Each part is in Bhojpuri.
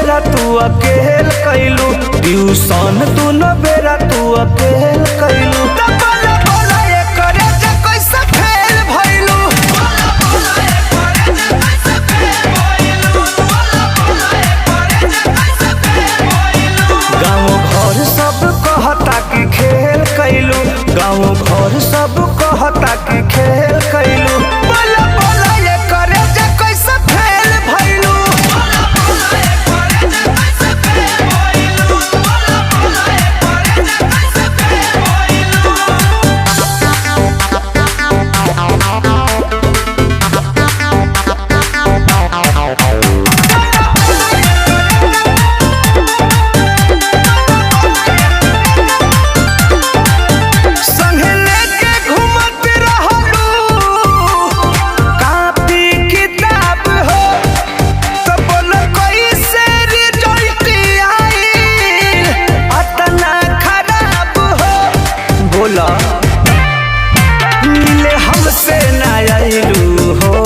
अकेल कैलू ट्यूशन दोनों बेरा तू अकेल कैलू गाँव घर सब कहता कि खेल कैलू गाँव घर सब कहता कि खेल कैलू मिले हमसे ना आइलू हो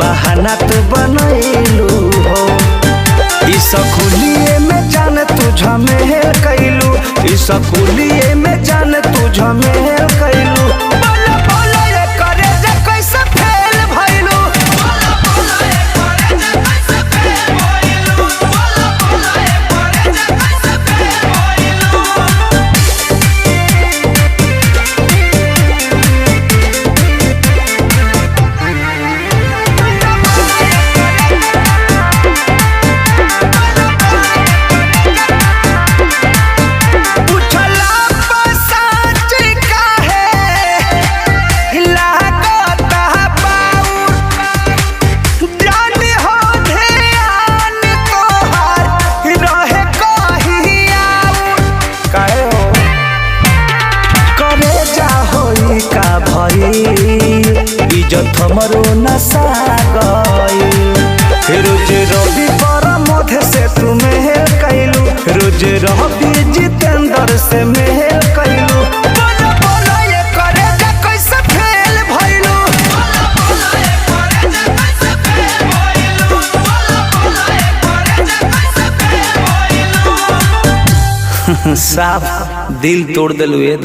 बहाना तू बनैलू हो इस स्कूलिए में जान तू झमेल कैलू इस स्कूलिए में जान तू झमेल कैलू इज्जत हमरो नसा गई रोज रवि पर मध से तू मेल कैलू रोज रवि जितेंद्र से मेल कैलू साफ दिल तोड़ दिलू ये